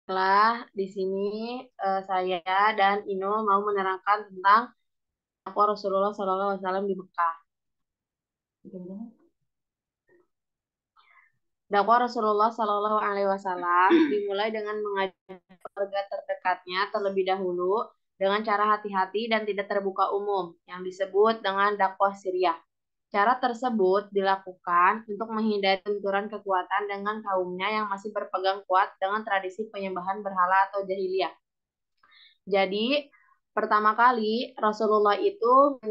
Baiklah, di sini saya dan Ino mau menerangkan tentang dakwah Rasulullah SAW di Mekah. Dakwah Rasulullah SAW dimulai dengan mengajak keluarga terdekatnya terlebih dahulu dengan cara hati-hati dan tidak terbuka umum, yang disebut dengan dakwah siriyah. Cara tersebut dilakukan untuk menghindari benturan kekuatan dengan kaumnya yang masih berpegang kuat dengan tradisi penyembahan berhala atau jahiliyah. Jadi pertama kali Rasulullah itu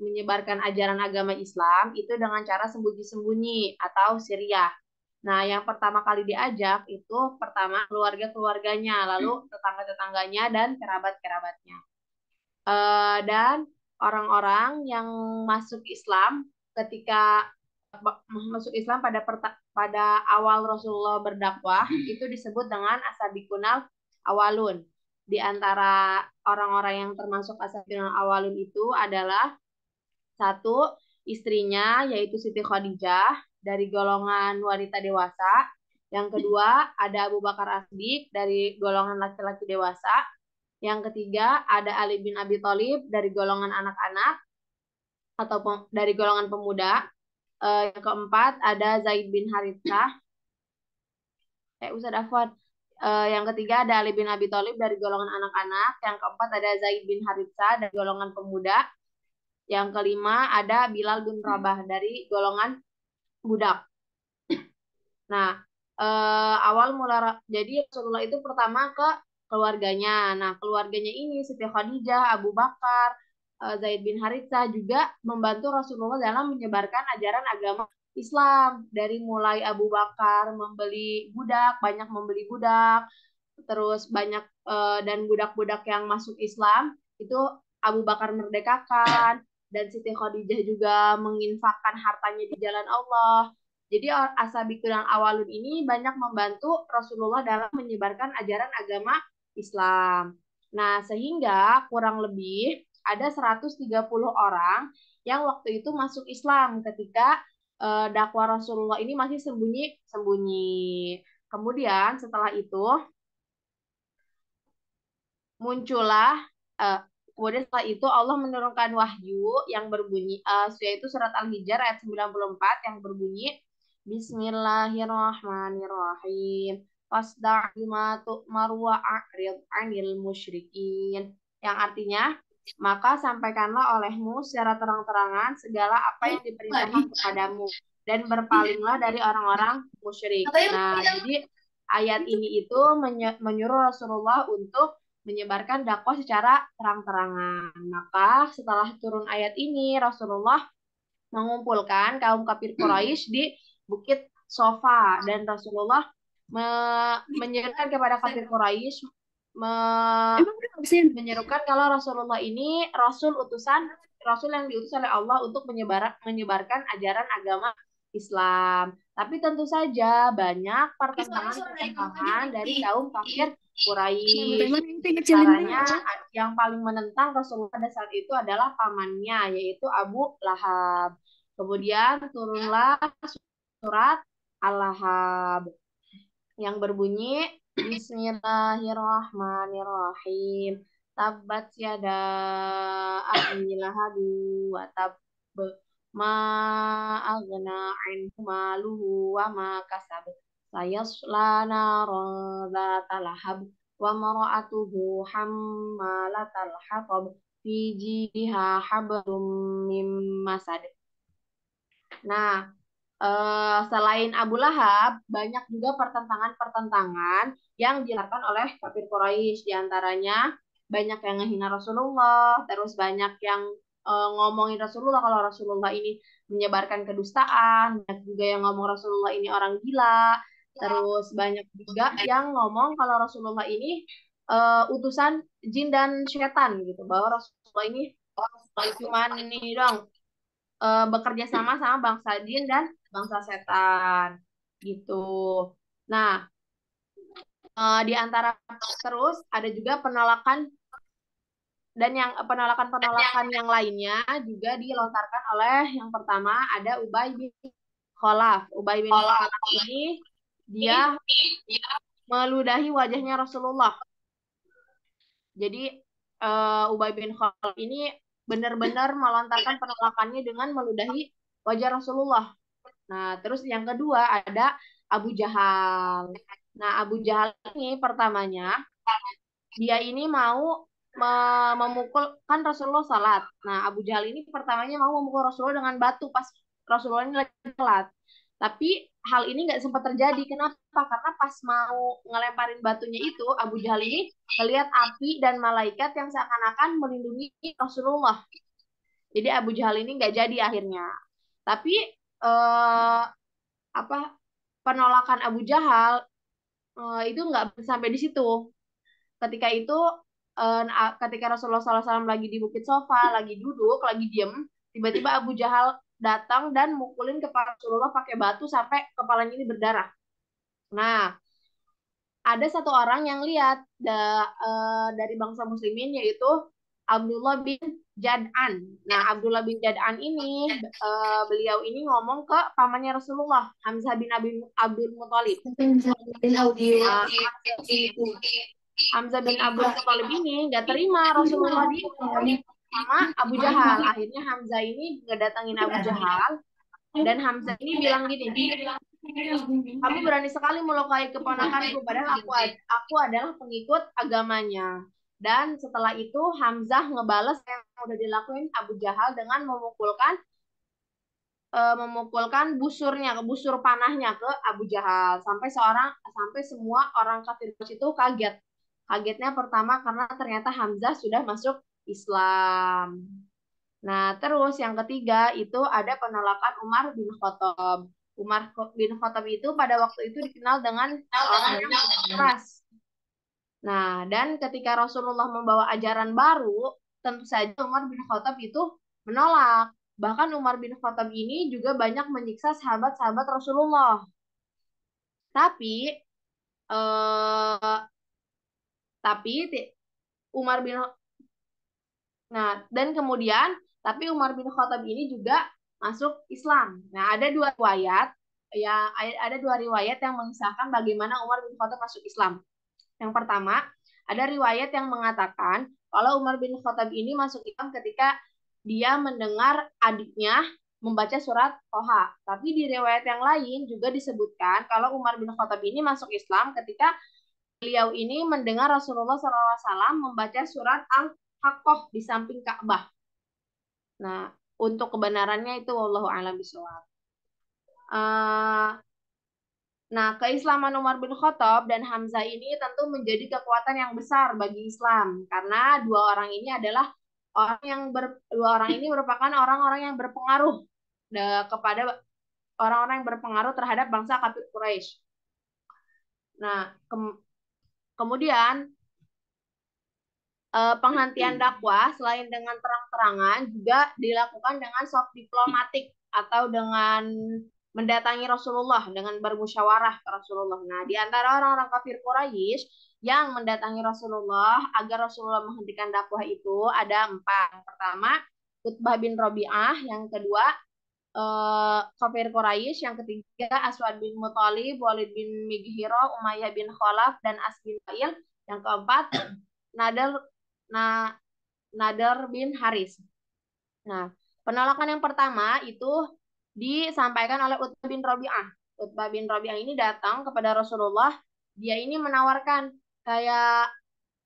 menyebarkan ajaran agama Islam itu dengan cara sembunyi-sembunyi atau siriyah. Nah, yang pertama kali diajak itu pertama keluarga-keluarganya, lalu tetangga-tetangganya dan kerabat-kerabatnya. Dan orang-orang yang masuk Islam ketika masuk Islam pada awal Rasulullah berdakwah itu disebut dengan asabikunal awalun. Di antara orang-orang yang termasuk asabikunal awalun itu adalah satu, istrinya yaitu Siti Khadijah dari golongan wanita dewasa. Yang kedua, ada Abu Bakar As-Siddiq dari golongan laki-laki dewasa. Yang ketiga, ada Ali bin Abi Thalib dari golongan anak-anak atau dari golongan pemuda. Yang keempat, ada Zaid bin Harithah. Ustaz Afwan. Yang ketiga, ada Ali bin Abi Thalib dari golongan anak-anak. Yang keempat, ada Zaid bin Harithah dari golongan pemuda. Yang kelima, ada Bilal bin Rabah dari golongan budak. Nah, awal mula jadi Rasulullah itu pertama ke keluarganya. Nah, keluarganya ini Siti Khadijah, Abu Bakar, Zaid bin Harithah juga membantu Rasulullah dalam menyebarkan ajaran agama Islam. Dari mulai Abu Bakar membeli budak, banyak membeli budak, terus banyak dan budak-budak yang masuk Islam itu Abu Bakar merdekakan dan Siti Khadijah juga menginfakkan hartanya di jalan Allah. Jadi Ashabikun yang awalun ini banyak membantu Rasulullah dalam menyebarkan ajaran agama Islam. Nah, sehingga kurang lebih ada 130 orang yang waktu itu masuk Islam ketika dakwah Rasulullah ini masih sembunyi-sembunyi. Kemudian setelah itu muncullah uh, kemudian setelah itu Allah menurunkan wahyu yang berbunyi yaitu surat Al-Hijr ayat 94 yang berbunyi Bismillahirrahmanirrahim Fasda' bima tu'mar wa a'rid 'anil musyrikin, yang artinya maka sampaikanlah olehmu secara terang-terangan segala apa yang diperintahkan kepadamu dan berpalinglah dari orang-orang musyrik. Nah, jadi ayat ini itu menyuruh Rasulullah untuk menyebarkan dakwah secara terang-terangan. Maka setelah turun ayat ini, Rasulullah mengumpulkan kaum kafir Quraisy di Bukit Sofa dan Rasulullah menyerukan kepada kafir Quraisy menyerukan kalau Rasulullah ini Rasul yang diutus oleh Allah untuk menyebarkan ajaran agama Islam. Tapi tentu saja banyak pertentangan-pertentangan dari kaum kafir Quraisy. Caranya yang paling menentang Rasulullah pada saat itu adalah pamannya, yaitu Abu Lahab. Kemudian turunlah surat Al-Lahab yang berbunyi Bismillahirrahmanirrahim. Tabbat yada abi lahabi wa tab ma aghna anhu maluhu wa ma kasab sayasla naran dzata lahab wa mar'atuhu hammalatal hatab fi jidha hablum mim masad. Nah, selain Abu Lahab, banyak juga pertentangan-pertentangan yang dilakukan oleh kafir Quraisy. Di antaranya banyak yang ngehina Rasulullah, terus banyak yang ngomongin Rasulullah kalau Rasulullah ini menyebarkan kedustaan, banyak juga yang ngomong Rasulullah ini orang gila, terus banyak juga yang ngomong kalau Rasulullah ini utusan jin dan setan gitu, bahwa Rasulullah ini cuma ini dong bekerja sama sama bangsa jin dan bangsa setan gitu. Nah, di antara terus ada juga penolakan dan yang penolakan-penolakan yang lainnya juga dilontarkan oleh yang pertama ada Ubay bin Khalaf. Ubay bin Khalaf ini dia meludahi wajahnya Rasulullah. Jadi Ubay bin Khalaf ini benar-benar melontarkan penolakannya dengan meludahi wajah Rasulullah. Nah, terus yang kedua ada Abu Jahal. Nah, Abu Jahal ini pertamanya dia ini mau memukul kan Rasulullah salat. Nah, Abu Jahal ini pertamanya mau memukul Rasulullah dengan batu pas Rasulullah ini lagi salat. Tapi hal ini nggak sempat terjadi. Kenapa? Karena pas mau ngelemparin batunya itu, Abu Jahal ini melihat api dan malaikat yang seakan-akan melindungi Rasulullah. Jadi Abu Jahal ini nggak jadi akhirnya. Tapi apa penolakan Abu Jahal itu nggak sampai di situ. Ketika itu ketika Rasulullah SAW lagi di Bukit Sofa, lagi duduk, lagi diem, tiba-tiba Abu Jahal datang dan mukulin kepala Rasulullah pakai batu sampai kepalanya ini berdarah. Nah, ada satu orang yang lihat dari bangsa muslimin yaitu Abdullah bin Jad'an. Nah, Abdullah bin Jad'an ini beliau ini ngomong ke pamannya Rasulullah, Hamzah bin Abdul Muthalib. Hamzah bin Abdul Muthalib ini nggak terima Rasulullah dihukum sama Abu Jahal. Akhirnya Hamzah ini ngedatangin Abu Jahal dan Hamzah ini bilang gini, kamu berani sekali melukai keponakanku padahal aku adalah pengikut agamanya. Dan setelah itu Hamzah ngebales yang udah dilakuin Abu Jahal dengan memukulkan busur panahnya ke Abu Jahal sampai semua orang kafir itu kaget. Kagetnya pertama karena ternyata Hamzah sudah masuk Islam. Nah, terus yang ketiga itu ada penolakan Umar bin Khattab. Umar bin Khattab itu pada waktu itu dikenal dengan orang yang keras. Nah, dan ketika Rasulullah membawa ajaran baru, tentu saja Umar bin Khattab itu menolak. Bahkan Umar bin Khattab ini juga banyak menyiksa sahabat-sahabat Rasulullah. Tapi eh, Umar bin dan kemudian tapi Umar bin Khattab ini juga masuk Islam. Nah, ada dua riwayat yang mengisahkan bagaimana Umar bin Khattab masuk Islam. Yang pertama, ada riwayat yang mengatakan kalau Umar bin Khattab ini masuk Islam ketika dia mendengar adiknya membaca surat Toha. Tapi di riwayat yang lain juga disebutkan kalau Umar bin Khattab ini masuk Islam ketika beliau ini mendengar Rasulullah SAW membaca surat Al-Haqqah di samping Ka'bah. Nah, untuk kebenarannya itu wallahu a'lam bishawab. Nah, keislaman Umar bin Khattab dan Hamzah ini tentu menjadi kekuatan yang besar bagi Islam karena dua orang ini merupakan orang-orang yang berpengaruh kepada orang-orang yang berpengaruh terhadap bangsa kafir Quraisy. Nah, kemudian penghentian dakwah selain dengan terang-terangan juga dilakukan dengan soft diplomatik atau dengan mendatangi Rasulullah dengan bermusyawarah ke Rasulullah. Nah, di antara orang-orang kafir Quraisy yang mendatangi Rasulullah agar Rasulullah menghentikan dakwah itu ada 4. Yang pertama, Utbah bin Rabi'ah. Yang kedua, kafir Quraisy. Yang ketiga, Aswad bin Muthalib, Walid bin Mughirah, Umayyah bin Khalaf, dan As bin Wa'il. Yang keempat, Nadar bin Haris. Nah, penolakan yang pertama itu disampaikan oleh Utbah bin Rabi'ah. Utbah bin Rabi'ah ini datang kepada Rasulullah. Dia ini menawarkan kayak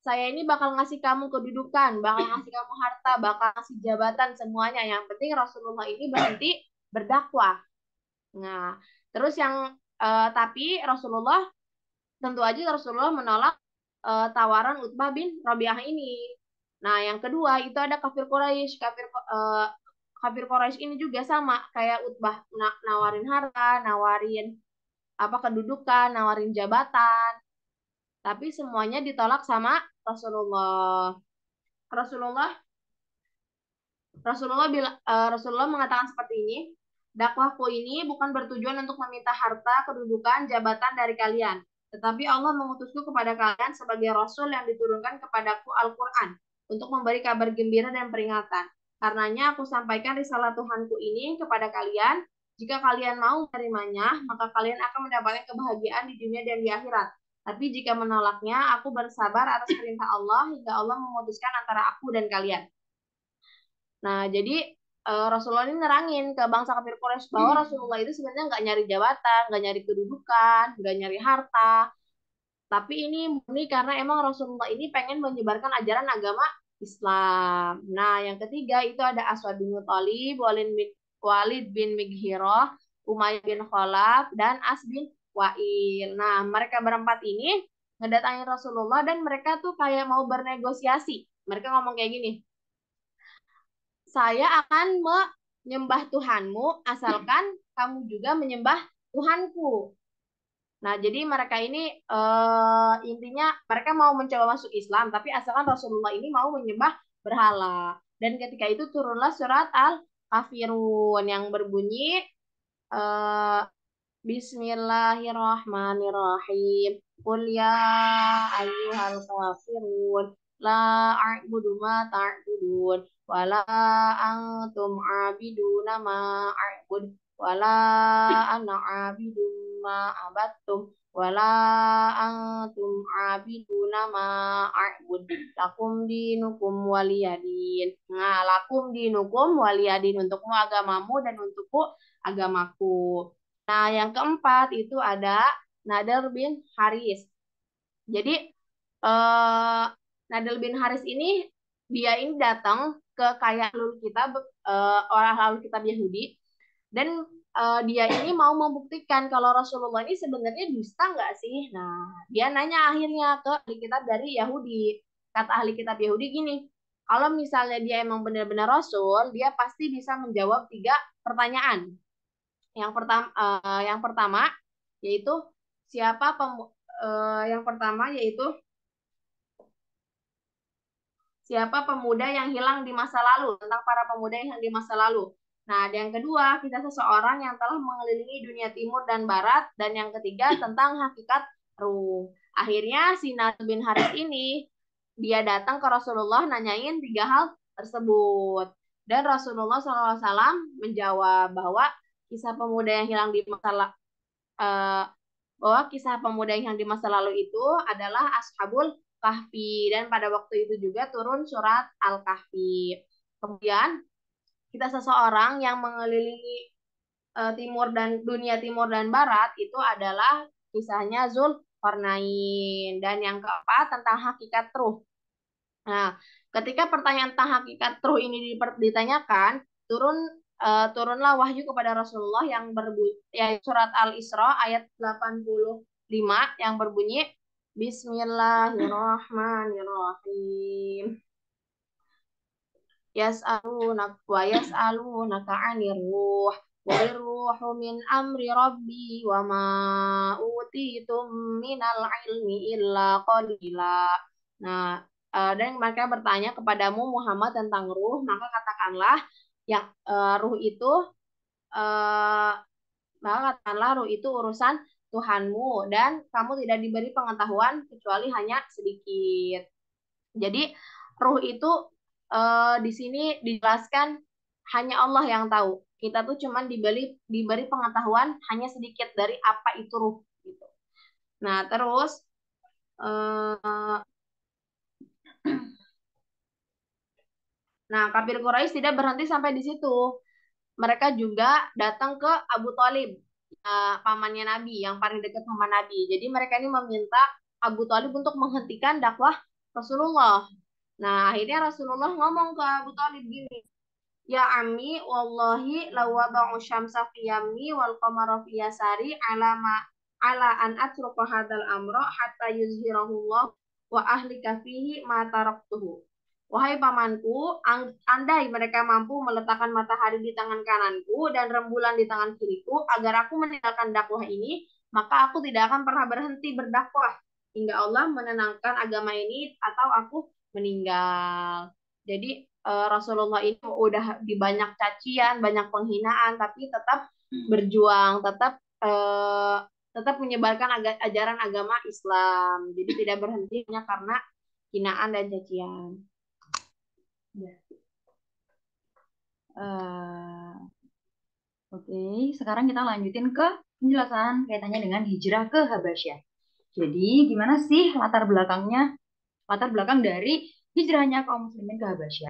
saya ini bakal ngasih kamu kedudukan, bakal ngasih kamu harta, bakal ngasih jabatan semuanya. Yang penting Rasulullah ini berhenti berdakwah. Nah, terus tapi tentu aja Rasulullah menolak tawaran Utbah bin Rabi'ah ini. Nah, yang kedua itu ada kafir Quraisy. Kafir Quraisy ini juga sama kayak Utbah nawarin harta, nawarin kedudukan, nawarin jabatan. Tapi semuanya ditolak sama Rasulullah. Rasulullah Rasulullah mengatakan seperti ini, dakwahku ini bukan bertujuan untuk meminta harta, kedudukan, jabatan dari kalian, tetapi Allah mengutusku kepada kalian sebagai Rasul yang diturunkan kepadaku Al-Quran untuk memberi kabar gembira dan peringatan. Karenanya aku sampaikan risalah Tuhanku ini kepada kalian Jika kalian mau menerimanya, maka kalian akan mendapatkan kebahagiaan di dunia dan di akhirat. Tapi jika menolaknya, aku bersabar atas perintah Allah hingga Allah memutuskan antara aku dan kalian. Nah, jadi Rasulullah ini nerangin ke bangsa kafir Quraisy bahwa Rasulullah itu sebenarnya nggak nyari jabatan, nggak nyari kedudukan, nggak nyari harta, tapi ini murni karena emang Rasulullah ini pengen menyebarkan ajaran agama Islam. Nah, yang ketiga itu ada Aswad bin Thalib, Walid bin Mughirah, Umayyah bin Khalaf, dan As bin Wa'il. Nah, mereka berempat ini ngedatangi Rasulullah dan mereka tuh kayak mau bernegosiasi. Mereka ngomong kayak gini, saya akan menyembah Tuhanmu asalkan kamu juga menyembah Tuhanku. Nah, jadi mereka ini intinya mereka mau mencoba masuk Islam, tapi asalkan Rasulullah ini mau menyembah berhala. Dan ketika itu turunlah surat Al-Kafirun yang berbunyi eh, Bismillahirrahmanirrahim. Qul ya ayyuhal kafirun la a'budu ma ta'budun wala antum 'abiduna ma a'bud wala ana 'abidun ma abattum wala antum 'abiduna ma a'bud lakum dinukum waliyadin. Nah, lakum dinukum waliyadin, untukmu agamamu dan untukku agamaku. Nah, yang keempat itu ada Nadar bin Haris. Jadi eh, Nadar bin Haris ini dia ini datang ke kayak lalu kita orang lalu kitab Yahudi dan dia ini mau membuktikan kalau Rasulullah ini sebenarnya dusta nggak sih? Nah, dia nanya akhirnya ke ahli kitab dari Yahudi. Kata ahli kitab Yahudi gini, kalau misalnya dia emang benar-benar Rasul, dia pasti bisa menjawab tiga pertanyaan. Yang pertama yaitu siapa yang pertama yaitu siapa pemuda yang hilang di masa lalu, tentang para pemuda yang hilang di masa lalu. Nah, yang kedua, kita seseorang yang telah mengelilingi dunia timur dan barat, dan yang ketiga tentang hakikat ruh. Akhirnya si Nabi bin Haris ini dia datang ke Rasulullah nanyain tiga hal tersebut. Dan Rasulullah SAW menjawab bahwa kisah pemuda yang hilang di masa lalu bahwa kisah pemuda yang di masa lalu itu adalah Ashabul Kahfi dan pada waktu itu juga turun surat Al-Kahfi. Kemudian kita seseorang yang mengelilingi timur dan dunia timur dan barat itu adalah kisahnya Zulkarnain dan yang keempat tentang hakikat ruh. Nah, ketika pertanyaan tentang hakikat ruh ini ditanyakan, turunlah wahyu kepada Rasulullah yang berbunyi ya, surat Al-Isra ayat 85 yang berbunyi Bismillahirrahmanirrahim. Yas'alunaka 'anir ruh wa ruhu min amri rabbi wa ma utitum minal ilmi illa qalila. Nah, dan mereka bertanya kepadamu Muhammad tentang ruh, maka katakanlah yang ruh itu eh, maka katakanlah ruh itu urusan Tuhanmu dan kamu tidak diberi pengetahuan kecuali hanya sedikit. Jadi ruh itu di sini dijelaskan hanya Allah yang tahu. Kita tuh cuman diberi pengetahuan hanya sedikit dari apa itu ruh gitu. Nah, terus eh, nah, kafir Quraisy tidak berhenti sampai di situ. Mereka juga datang ke Abu Thalib, pamannya Nabi, yang paling dekat sama Nabi. Jadi mereka ini meminta Abu Thalib untuk menghentikan dakwah Rasulullah. Nah, akhirnya Rasulullah ngomong ke Abu Thalib gini, ya ami, wallahi lawada'u syamsa fi yamni wal qamara fi yasari ala an atruqa hadzal amra hatta yuzhirahullah wa ahlika fihi ma taraktuhu. Wahai pamanku, andai mereka mampu meletakkan matahari di tangan kananku dan rembulan di tangan kiriku agar aku meninggalkan dakwah ini, maka aku tidak akan pernah berhenti berdakwah hingga Allah menenangkan agama ini atau aku meninggal. Jadi Rasulullah ini udah di banyak cacian, banyak penghinaan, tapi tetap berjuang, tetap menyebarkan ajaran agama Islam. Jadi tidak berhenti hanya karena hinaan dan cacian. Ya. Uh, Oke, sekarang kita lanjutin ke penjelasan kaitannya dengan hijrah ke Habasyah. Jadi, gimana sih latar belakangnya, latar belakang dari hijrahnya kaum muslimin ke Habasyah?